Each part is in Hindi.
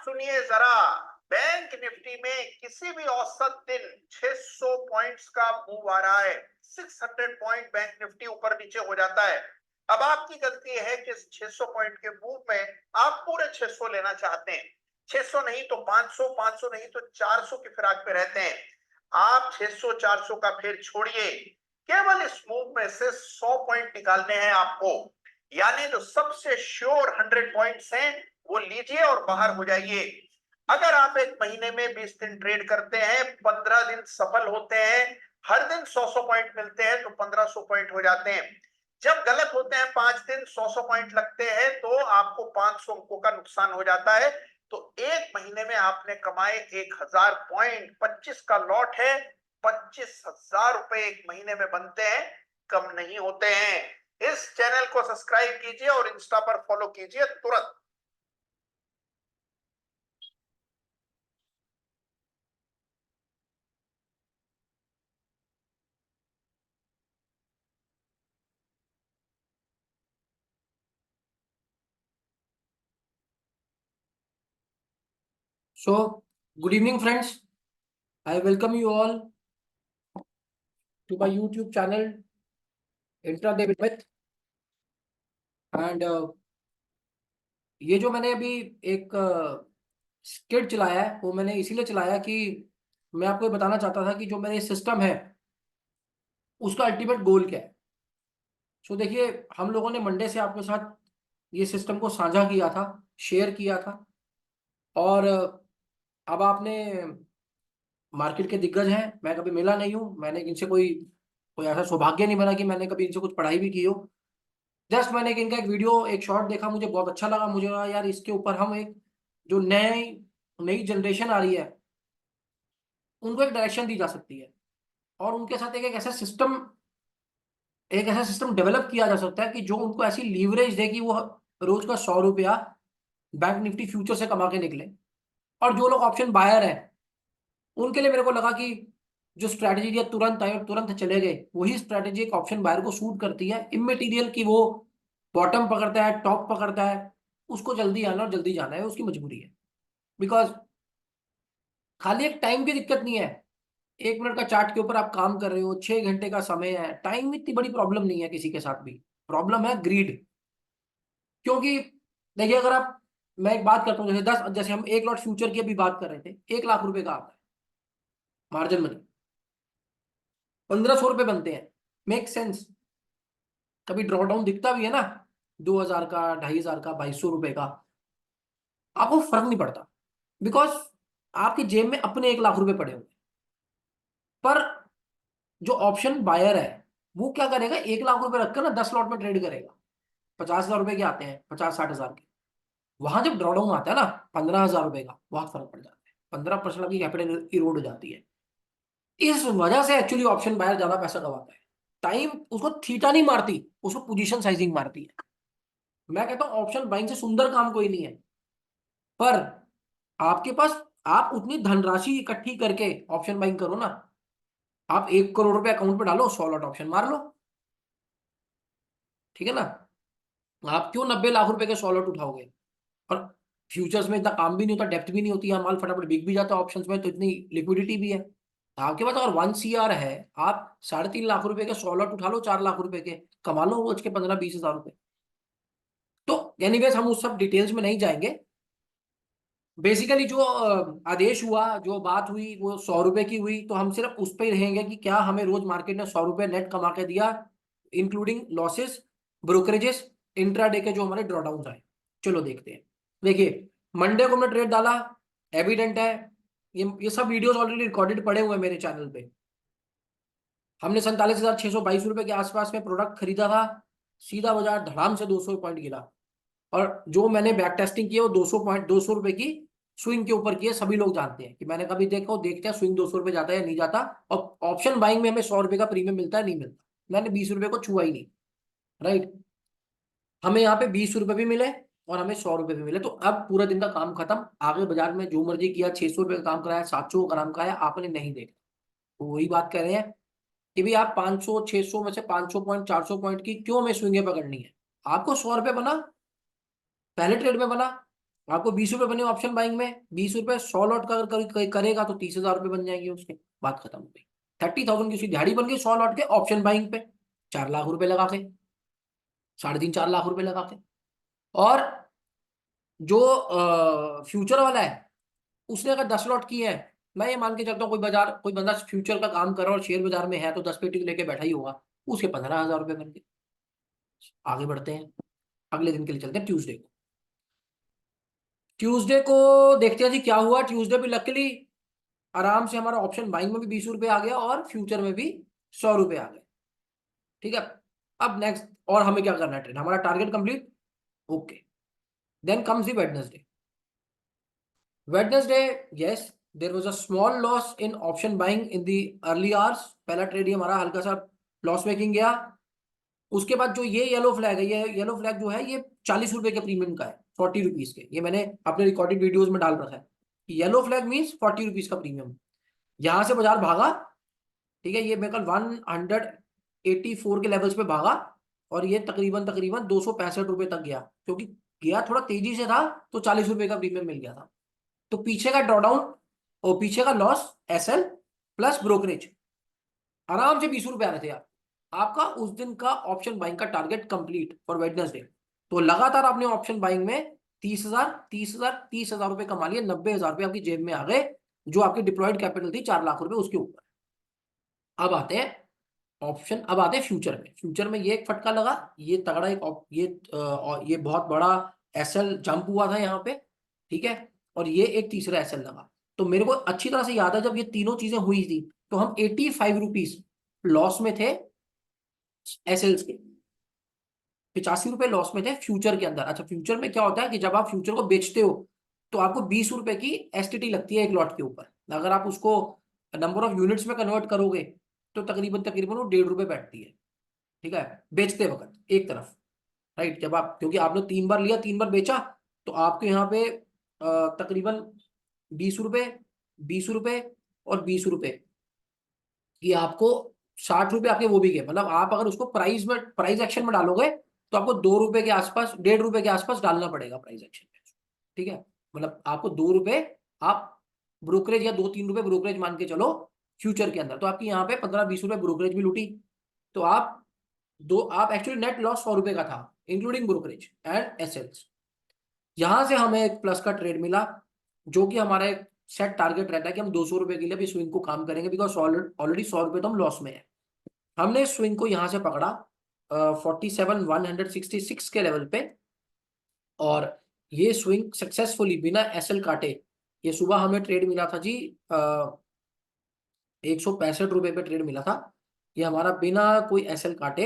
सुनिए जरा, बैंक निफ्टी में किसी भी औसत दिन 600 पॉइंट्स का मूव आ रहा है। 600 पॉइंट बैंक निफ्टी ऊपर नीचे हो जाता है। अब आपकी गलती है कि इस 600 पॉइंट के मूव में आप पूरे 600 लेना चाहते हैं। 600 नहीं तो 500, 500 नहीं तो 400 की फिराक पे रहते हैं। आप 600 400 का फेर छोड़िए, केवल इस मूव में से 100 पॉइंट निकालने हैं आपको। यानी जो सबसे श्योर 100 पॉइंट्स हैं वो लीजिए और बाहर हो जाइए। अगर आप एक महीने में 20 दिन ट्रेड करते हैं, 15 दिन सफल होते हैं, हर दिन 100 पॉइंट मिलते हैं तो 1500 पॉइंट हो जाते हैं। जब गलत होते हैं 5 दिन 100 पॉइंट लगते हैं तो आपको 500 अंकों का नुकसान हो जाता है। तो एक महीने में आपने कमाए 1000 पॉइंट, 25 का लॉट है, 25,000 रुपए एक महीने में बनते हैं, कम नहीं होते हैं। इस चैनल को सब्सक्राइब कीजिए और इंस्टा पर फॉलो कीजिए तुरंत। So, good evening, friends. I welcome you all to my YouTube channel, Intraday with Myth. And ये जो मैंने अभी एक स्किट चलाया है, वो मैंने इसीलिए चलाया कि मैं आपको ये बताना चाहता था कि जो मेरा सिस्टम है, उसका अल्टीमेट गोल क्या है। सो देखिए, हम लोगों ने मंडे से आपके साथ ये सिस्टम को साझा किया था, शेयर किया था, और अब आपने मार्केट के दिग्गज हैं, मैं कभी मिला नहीं हूँ, मैंने इनसे कोई कोई ऐसा सौभाग्य नहीं बना कि मैंने कभी इनसे कुछ पढ़ाई भी की हो। जस्ट मैंने इनका एक वीडियो, एक शॉर्ट देखा, मुझे बहुत अच्छा लगा। मुझे लगा यार इसके ऊपर हम एक जो नई नई जनरेशन आ रही है उनको एक डायरेक्शन दी जा सकती है, और उनके साथ एक ऐसा सिस्टम डेवलप किया जा सकता है कि जो उनको ऐसी लीवरेज दे कि वो रोज का 100 रुपया बैंक निफ्टी फ्यूचर से कमा के निकले। और जो लोग ऑप्शन बायर है उनके लिए मेरे को लगा कि जो स्ट्रैटेजी दिया तुरंत आए और तुरंत चले गए, वही स्ट्रैटेजी एक ऑप्शन बायर को सूट करती है। इमटेरियल की वो बॉटम पकड़ता है, टॉप पकड़ता है, उसको जल्दी आना और जल्दी जाना है, उसकी मजबूरी है। बिकॉज खाली एक टाइम की दिक्कत नहीं है। 1 मिनट का चार्ट के ऊपर आप काम कर रहे हो, 6 घंटे का समय है, टाइम इतनी बड़ी प्रॉब्लम नहीं है किसी के साथ भी। प्रॉब्लम है ग्रीड। क्योंकि देखिए, अगर आप, मैं एक बात करता हूँ, जैसे हम एक लॉट फ्यूचर की अभी बात कर रहे थे, 1 लाख रुपए का आता है मार्जिन मनी, 1500 रुपए बनते हैं। Make sense. कभी ड्रॉडाउन दिखता भी है ना, 2000 का, 2500 का, 2200 रुपए का, आपको फर्क नहीं पड़ता। बिकॉज आपकी जेब में अपने 1 लाख रुपए पड़े हुए। पर जो ऑप्शन बायर है वो क्या करेगा, 1 लाख रुपए रखकर ना 10 लॉट में ट्रेड करेगा। 50,000 रुपए के आते हैं, 50-60 हजार के। वहां जब ड्रॉडाउन आता है ना 15,000 रुपए का, बहुत फर्क पड़ जाता है। 15% आपकी कैपिटल इरोड हो जाती है। इस वजह से एक्चुअली ऑप्शन बायर ज्यादा पैसा कमाता है। टाइम उसको थीटा नहीं मारती, उसको पोजीशन साइजिंग मारती है। मैं कहता हूं ऑप्शन बाइंग से सुंदर काम कोई नहीं है। पर आपके पास, आप उतनी धनराशि इकट्ठी करके ऑप्शन बाइंग करो ना। आप 1 करोड़ रुपए अकाउंट पे डालो, 100 लॉट ऑप्शन मार लो। ठीक है ना। आप क्यों 90 लाख रुपए के 100 लॉट उठाओगे। और फ्यूचर्स में इतना काम भी नहीं होता, डेप्थ भी नहीं होती है, माल फटाफट बिक भी जाता है ऑप्शंस में, तो इतनी लिक्विडिटी भी है। आपके पास अगर 1 CR है, आप 3.5 लाख रुपए के 100 लॉट उठा लो, 4 लाख रुपए के कमा लो रोज के 15-20 हजार रुपए। तो एनीवेज हम उस सब डिटेल्स में नहीं जाएंगे। बेसिकली जो आदेश हुआ, जो बात हुई, वो 100 रुपए की हुई, तो हम सिर्फ उस पर ही रहेंगे कि क्या हमें रोज मार्केट ने 100 रुपए नेट कमा के दिया, इंक्लूडिंग लॉसेस, ब्रोकरेजेस, इंट्राडे के जो हमारे ड्रॉडाउन आए। चलो देखते हैं। देखिए, मंडे को हमने ट्रेड डाला, एविडेंट है। ये सब वीडियोस ऑलरेडी रिकॉर्डेड पड़े हुए हैं मेरे चैनल पे। हमने 47,622 रुपए के आसपास में प्रोडक्ट खरीदा था। सीधा बाजार धड़ाम से 200 पॉइंट गिरा। और जो मैंने बैक टेस्टिंग की है वो 200 रुपए की स्विंग के ऊपर की है। सभी लोग जानते हैं कि मैंने कभी देखा हो, देखते हैं स्विंग 200 रुपए जाता है या नहीं जाता। और ऑप्शन बाइंग में हमें 100 रुपए का प्रीमियम मिलता है, नहीं मिलता। मैंने 20 रुपए को छुआ ही नहीं। राइट। हमें यहाँ पे 20 रुपए भी मिले और हमें 100 रुपए भी मिले। तो अब पूरा दिन का काम खत्म। आगे बाजार में जो मर्जी किया, 600 रुपए का काम कराया, 700 का काम कराया, आपने नहीं देखा। तो वही बात कर रहे हैं कि भाई आप 500 600 में से 500 पॉइंट, 400 पॉइंट की क्यों हमें स्विंगे पकड़नी है। आपको 100 रुपए बना, पहले ट्रेड में बना, आपको 20 रुपए बने ऑप्शन बाइंग में, 20 रुपए 100 लॉट का अगर करेगा तो 30,000 रुपए बन जाएंगे उसके, बात खत्म हो गई। 30,000 की उसकी दिहाड़ी बन गई 100 लॉट के ऑप्शन बाइंग पे, 4 लाख रुपए लगा के, 3.5-4 लाख रुपए लगा के। और जो फ्यूचर वाला है उसने अगर 10 लॉट किए हैं, मैं ये मान के चलता हूँ कोई बंदा फ्यूचर का काम कर रहा है और शेयर बाजार में है तो 10 पेटी लेके बैठा ही होगा, उसके 15,000 रुपए बन गए। आगे बढ़ते हैं, अगले दिन के लिए चलते हैं ट्यूसडे को। ट्यूसडे को देखते हैं जी क्या हुआ। ट्यूसडे पे लकीली आराम से हमारा ऑप्शन बाइंग में भी 20 रुपए आ गया और फ्यूचर में भी 100 रुपए आ गए। ठीक है, अब नेक्स्ट और हमें क्या करना है, ट्रेड हमारा target complete, okay. Then comes the Wednesday. Wednesday, yes, there was a small loss in option buying in the early hours. पहला ट्रेड ही हमारा हल्का सा लॉस मेकिंग गया। उसके बाद जो ये येलो फ्लैग है, ये येलो फ्लैग जो है ये 40 रुपए के प्रीमियम का है, 40 रुपीज के, ये मैंने अपने रिकॉर्डेड वीडियोस में डाल रखा है। येलो फ्लैग मीन्स 40 रुपीज का प्रीमियम। यहां से बाजार भागा, ठीक है, ये मेरे कल 184 के लेवल्स पे भागा और ये तकरीबन तकरीबन 265 रुपए तक गया, क्योंकि गया थोड़ा तेजी से था तो 40 रुपए का प्रीमियम मिल गया था। तो पीछे का ड्रॉडाउन और पीछे का लॉस एसएल प्लस ब्रोकरेज, आराम से 20 रुपए आ रहे थे यार। आपका उस दिन का ऑप्शन बाइंग का टारगेट कंप्लीट फॉर वेडनेसडे। तो लगातार आपने ऑप्शन बाइंग में 30,000 रुपए कमा लिए, 90,000 रुपए आपकी जेब में आ गए, जो आपकी डिप्लॉयड कैपिटल थी 4 लाख रुपए उसके ऊपर। अब आते हैं फ्यूचर में। फ्यूचर में ये एक फटका लगा, ये तगड़ा ये बहुत बड़ा एसएल जंप हुआ था यहाँ पे, ठीक है, और ये एक तीसरा एसएल लगा। तो मेरे को अच्छी तरह से याद है जब ये तीनों चीजें हुई थी तो हम 85 रुपीज लॉस में थे एसएल्स के, 85 रुपए लॉस में थे फ्यूचर के अंदर। अच्छा, फ्यूचर में क्या होता है कि जब आप फ्यूचर को बेचते हो तो आपको 20 रुपए की एसटीटी लगती है एक लॉट के ऊपर। अगर आप उसको नंबर ऑफ यूनिट्स में कन्वर्ट करोगे तो तकरीबन तकरीबन वो 1.5 रुपए बैठती है, ठीक है, बेचते वक्त एक तरफ, राइट। जब आप, क्योंकि आपने 3 बार लिया 3 बार बेचा, तो आपके यहाँ पे तकरीबन 20 रुपए, 20 रुपए और 20 रुपए, ये आपको 60 रुपए आपके वो भी गए। मतलब आप अगर उसको प्राइस एक्शन में डालोगे तो आपको 2 रुपए के आसपास, 1.5 रुपए के आसपास डालना पड़ेगा प्राइस एक्शन में, ठीक है। मतलब आपको 2 रुपए आप ब्रोकरेज या 2-3 रुपए ब्रोकरेज मान के चलो फ्यूचर के अंदर, तो आपकी यहाँ पे 15-20 रुपए ब्रोकरेज भी लूटी। तो आप एक्चुअली नेट लॉस 100 रुपए का था इंक्लूडिंग ब्रोकरेज एंड एसेट्स। यहां से हमें एक प्लस का ट्रेड मिला, जो कि हमारा एक सेट टारगेट रहता है कि हम 200 रुपए के लिए भी स्विंग को काम करेंगे, बिकॉज ऑलरेडी 100 रुपए तो हम लॉस में है। हमने स्विंग को यहां से पकड़ा 47,166 के लेवल पे, और ये स्विंग सक्सेसफुली बिना एसएल काटे, ये सुबह हमें ट्रेड मिला था जी 165 रुपए पे ट्रेड मिला था। ये हमारा बिना कोई एसएल काटे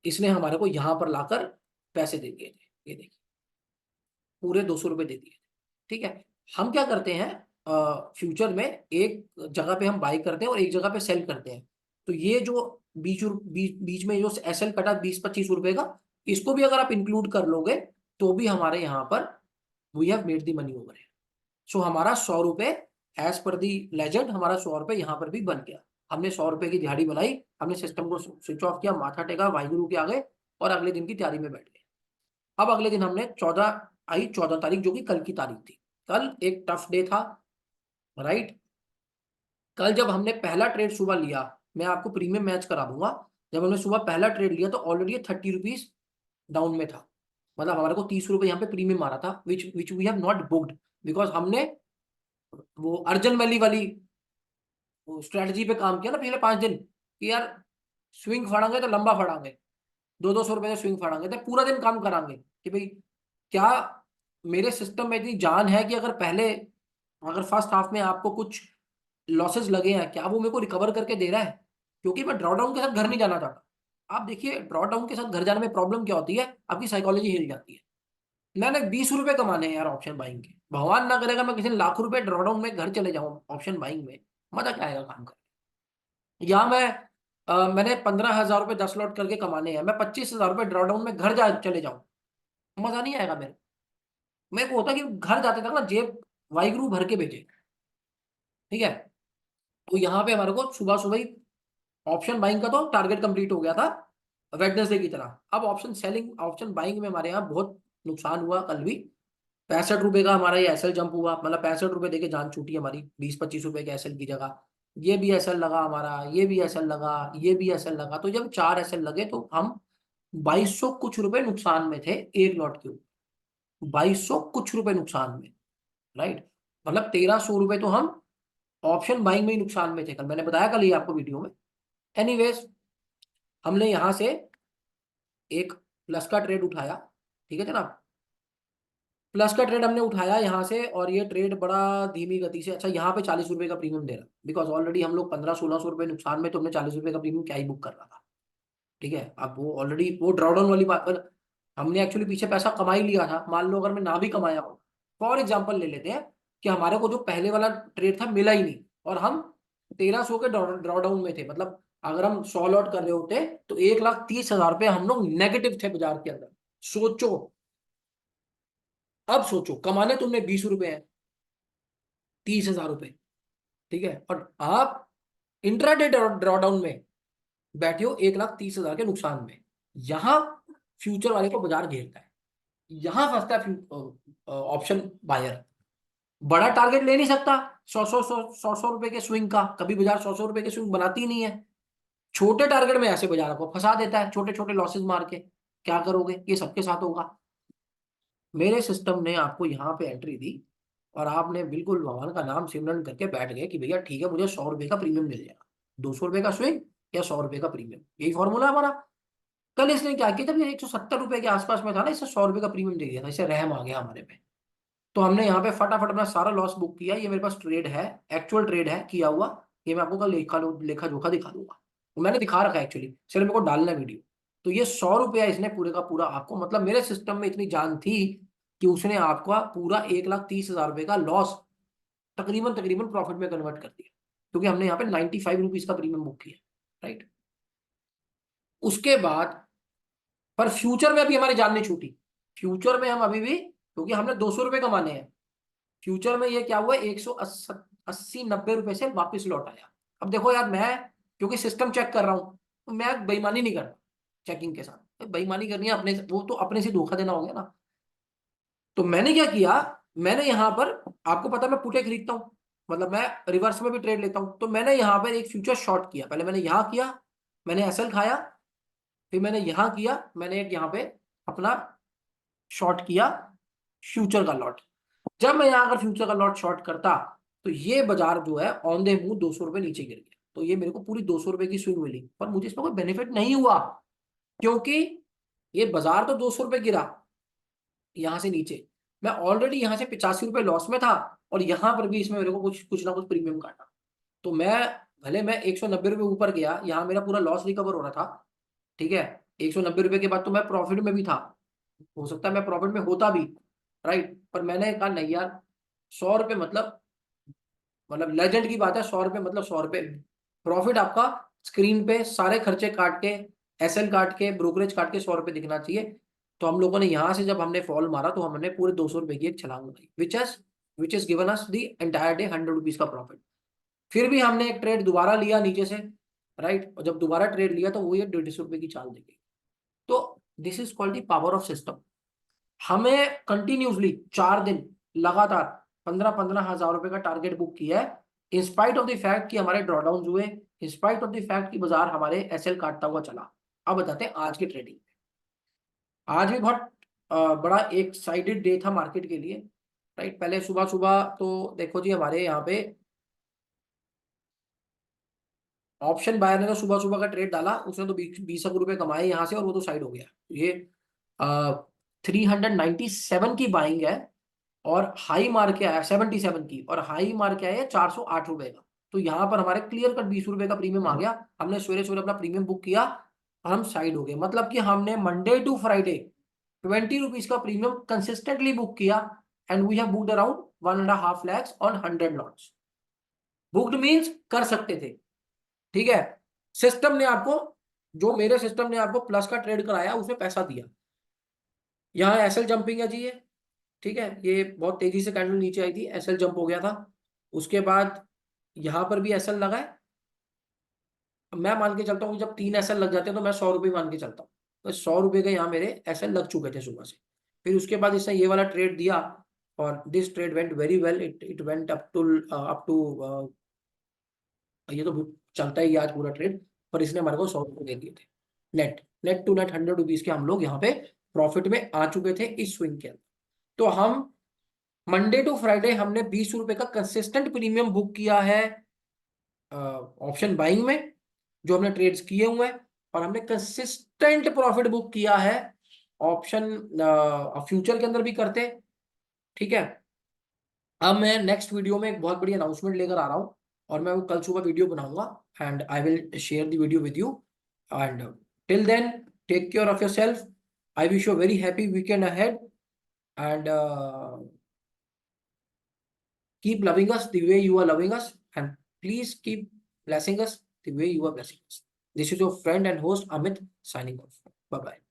इसने हमारे को यहां पर लाकर पैसे दे दिए थे, ये देखिए पूरे 200 रुपए दे दिए, ठीक है। हम क्या करते हैं, फ्यूचर में एक जगह पे हम बाई करते हैं और एक जगह पे सेल करते हैं। तो ये जो बीच में जो एसएल कटा 20-25 रुपए का, इसको भी अगर आप इंक्लूड कर लोगे तो भी हमारे यहाँ पर we have made the money over है। सो हमारा 100 रुपए एज पर दी लेजेंड, हमारा 100 रुपए यहाँ पर भी बन गया। हमने 100 रुपए की दिहाड़ी बनाई, हमने सिस्टम को स्विच ऑफ किया, माथा टेका, वाहिगुरु के आगे, और अगले दिन की तैयारी में बैठ गए। अब अगले दिन हमने 14 तारीख जो कि कल की तारीख थी, कल एक टफ डे था, राइट। कल जब हमने पहला ट्रेड सुबह लिया, मैं आपको प्रीमियम मैच करा दूंगा, जब हमने सुबह पहला ट्रेड लिया तो ऑलरेडी 30 रुपीज डाउन में था। मतलब हमारे को 30 रुपए यहाँ पे प्रीमियम मारा था, which we have not booked, because हमने वो अर्जन वैली वाली स्ट्रेटजी पे काम किया ना पिछले 5 दिन, कि यार स्विंग फाड़ांगे तो लंबा फाड़ांगे, 200-200 रुपए का स्विंग फाड़ांगे तो पूरा दिन काम करांगे, कि भाई क्या मेरे सिस्टम में इतनी जान है कि अगर फर्स्ट हाफ में आपको कुछ लॉसेस लगे हैं, क्या वो मेरे को रिकवर करके दे रहा है, क्योंकि मैं ड्रॉडाउन के साथ घर नहीं जाना चाहता। आप देखिए ड्रॉडाउन के साथ घर जाने में प्रॉब्लम क्या होती है, आपकी साइकोलॉजी हिल जाती है। मैंने 20 रुपए कमाने हैं यार ऑप्शन बाइंग के, भगवान ना करेगा मैं किसी लाख रुपए ड्रॉडाउन में घर चले जाऊं ऑप्शन बाइंग में, मजा क्या आएगा काम कर। यहाँ मैंने 15,000 रुपए 10 लॉट करके कमाने हैं, मैं 25,000 रुपए ड्रॉडाउन में घर जा चले जाऊं, मजा नहीं आएगा मेरे को होता कि घर जाते तक ना जेब वाहिगुरु भर के भेजे, ठीक है। तो यहाँ पे हमारे को सुबह सुबह ही ऑप्शन बाइंग का तो टारगेट कंप्लीट हो गया था वेडनेसडे की तरह। अब ऑप्शन बाइंग में हमारे यहाँ बहुत नुकसान हुआ कल भी, ₹65 का हमारा ये एसएल जंप हुआ, मतलब ₹65 देके जान छूटी हमारी, 20-25 के एसएल की जगह। ये भी एसएल लगा हमारा, ये भी एसएल लगा, ये भी एसएल लगा, तो जब 4 एसएल लगे तो हम 2200 कुछ रुपए नुकसान में थे एक लॉट के ऊपर, 2200 कुछ रुपए नुकसान में, राइट। मतलब 1300 रुपए तो हम ऑप्शन बाइंग में ही नुकसान में थे, कल मैंने बताया कल ही आपको वीडियो में। एनीवेज, हमने यहां से एक प्लस का ट्रेड उठाया, ठीक है जनाब, प्लस का ट्रेड हमने उठाया यहाँ से, और ये ट्रेड बड़ा धीमी गति से, अच्छा यहाँ पे ₹40 का प्रीमियम दे रहा, बिकॉज ऑलरेडी हम लोग 1500-1600 रुपए नुकसान में, तो हमने ₹40 का प्रीमियम क्या ही बुक कर रहा था, ठीक है। अब वो ऑलरेडी वो ड्रॉडाउन वाली बात पर हमने एक्चुअली पीछे पैसा कमा ही लिया था, मान लो अगर मैं ना भी कमाया हो, फॉर एग्जाम्पल ले लेते हैं कि हमारे को जो पहले वाला ट्रेड था मिला ही नहीं, और हम 1300 के ड्रॉडाउन में थे, मतलब अगर हम 100 लॉट कर रहे होते तो 1,30,000 रुपए हम लोग नेगेटिव थे बाजार के अंदर। सोचो, अब सोचो, कमाने तुमने ₹20 हैं, 30,000 रुपए, ठीक है, और आप इंट्राडे ड्रॉडाउन में बैठे हो 1,30,000 के नुकसान में। यहां फ्यूचर वाले को बाजार घेरता है, यहां फंसता है ऑप्शन बायर। बड़ा टारगेट ले नहीं सकता, 100 रुपए के स्विंग का, कभी बाजार 100 रुपए के स्विंग बनाती ही नहीं है। छोटे टारगेट में ऐसे बाजार को फंसा देता है, छोटे छोटे लॉसेस मार के। क्या करोगे, ये सबके साथ होगा। मेरे सिस्टम ने आपको यहाँ पे एंट्री दी, और आपने बिल्कुल भगवान का नाम सिमरन करके बैठ गए कि भैया ठीक है, मुझे 100 रुपए का प्रीमियम मिल जाएगा, 200 रुपए का स्विंग या 100 रुपए का प्रीमियम, यही फॉर्मूला हमारा। कल इसने क्या किया, जब ये 170 रुपए के आसपास में था ना, इससे 100 रुपए का प्रीमियम दे दिया था, इससे रहम आ गया हमारे पे। तो हमने यहाँ पे फटाफट अपना सारा लॉस बुक किया। ये मेरे पास ट्रेड है, एक्चुअल ट्रेड है किया हुआ, ये मैं आपको कल लेखा जोखा दिखा दूंगा, मैंने दिखा रखा है एक्चुअली, सिर्फ मेरे को डालना है वीडियो। तो ये 100 रुपया इसने पूरे का पूरा आपको, मतलब मेरे सिस्टम में इतनी जान थी कि उसने आपका पूरा 1,30,000 रुपए का लॉस तकरीबन तकरीबन प्रॉफिट में कन्वर्ट कर दिया, क्योंकि हमने यहाँ पे 95 रुपीज का प्रीमियम बुक किया, राइट। उसके बाद, पर फ्यूचर में अभी हमारी जान नहीं छूटी, फ्यूचर में हम अभी भी, क्योंकि हमने 200 रुपए कमाने हैं, फ्यूचर में ये क्या हुआ, 180-90 रुपए से वापस लौट आया। अब देखो यार, मैं क्योंकि सिस्टम चेक कर रहा हूं, तो मैं बेईमानी नहीं करता चेकिंग के साथ, बेईमानी करनी है अपने, वो तो अपने से धोखा देना हो गया ना। तो मैंने क्या किया, मैंने यहां पर, आपको पता है मैं पुटे खरीदता हूं, मतलब मैं रिवर्स में भी ट्रेड लेता हूं, तो मैंने यहां पर एक फ्यूचर शॉर्ट किया, पहले मैंने यहां किया, मैंने एसएल खाया, फिर मैंने यहां किया, मैंने एक यहां पे अपना शॉर्ट किया फ्यूचर का लॉट। जब मैं यहां अगर फ्यूचर का लॉट शॉर्ट करता, तो ये बाजार जो है ऑन द मूव 200 रुपए नीचे गिर गया, तो ये मेरे को पूरी 200 रुपए की स्विंग मिली, पर मुझे इसमें कोई बेनिफिट नहीं हुआ, क्योंकि ये बाजार तो 200 रुपए गिरा यहां से नीचे, मैं ऑलरेडी यहां से 85 रुपए लॉस में था, और यहां पर भी इसमें मेरे को कुछ कुछ ना कुछ प्रीमियम काटा। तो मैं, भले मैं 190 रुपए ऊपर गया, यहाँ मेरा पूरा लॉस रिकवर हो रहा था, ठीक है, 190 रुपए के बाद तो मैं प्रॉफिट में भी था, हो सकता है मैं प्रॉफिट में होता भी, राइट, पर मैंने कहा नहीं यार, 100 रुपए मतलब लेजेंड की बात है, 100 रुपए मतलब 100 रुपए प्रॉफिट आपका, स्क्रीन पे सारे खर्चे काट के, एसएल काट के, ब्रोकरेज काट के 100 रुपए दिखना चाहिए। तो हम लोगों ने यहां से जब हमने फॉल मारा, तो हमने पूरे 200 रुपए की एक छलांग लगाई, which is given us the entire day 100 rupees का प्रॉफिट। फिर भी हमने एक ट्रेड दोबारा लिया नीचे से, राइट, और जब दोबारा ट्रेड लिया तो वो ये 150 रुपए की चाल देगी। तो this is called the power of system. हमें कंटिन्यूसली 4 दिन लगातार 15-15 हजार रुपए का टारगेट बुक किया है, इंस्पाइट ऑफ द फैक्ट कि हमारे ड्रॉडाउन हुए, इंस्पाइट ऑफ द फैक्ट कि बाजार हमारे एसएल काटता हुआ चला। अब बताते हैं आज की ट्रेडिंग। आज भी बहुत बड़ा एक साइडेड डे था मार्केट के लिए, राइट। पहले सुबह सुबह तो देखो जी, हमारे यहाँ पे ऑप्शन बायर ने तो सुबह सुबह का ट्रेड डाला, उसने तो 20 रुपए कमाए यहाँ से, और वो तो साइड हो गया। ये 397 की बाइंग है, और हाई मार के आया 77 की, और हाई मार के आया 408 रुपए का। तो यहाँ पर हमारे क्लियर कट 20 रुपए का प्रीमियम आ गया, हमने सवेरे सवेरे अपना प्रीमियम बुक किया, और हम साइड हो गए। मतलब कि हमने मंडे टू फ्राइडे 20 रुपीज का प्रीमियम कंसिस्टेंटली बुक किया, and we have booked around 1.5 lakhs on 100 lots. Booked means कर सकते थे, ठीक है। सिस्टम ने आपको, जो मेरे सिस्टम ने आपको प्लस का ट्रेड कराया, उसमें पैसा दिया। यहाँ एसएल जंपिंग है जी ये, ठीक है, ये बहुत तेजी से कैंडल नीचे आई थी, एसएल जंप हो गया था। उसके बाद यहाँ पर भी एसएल लगा है। मैं मान के चलता हूँ कि जब 3 एसएल लग जाते हैं तो मैं 100 रुपये मान के चलता हूँ, तो 100 रुपये के यहाँ मेरे एसएल लग चुके थे सुबह से। फिर उसके बाद इसने ये वाला ट्रेड दिया, और this trade went very well, it went up to ये तो चलता ही है आज पूरा ट्रेड, पर इसने हमारे को 100 रुपए दे दिए थे नेट टू नेट 100 रुपीज के हम लोग यहाँ पे प्रॉफिट में आ चुके थे इस स्विंग के अंदर। तो हम मंडे टू फ्राइडे हमने 20 रुपए का कंसिस्टेंट प्रीमियम बुक किया है ऑप्शन बाइंग में, जो हमने ट्रेड्स किए हुए हैं, और हमने कंसिस्टेंट प्रॉफिट बुक किया है ऑप्शन फ्यूचर के अंदर भी करते। ठीक है, अब मैं नेक्स्ट वीडियो में एक बहुत बड़ी अनाउंसमेंट लेकर आ रहा हूँ, और मैं वो कल सुबह वीडियो बनाऊंगा and I will share the video with you. And till then, take care of yourself. I wish you very happy weekend ahead and keep loving us the way you are loving us, and please keep blessing us the way you are blessing us. This is your friend and host Amit signing off. Bye bye.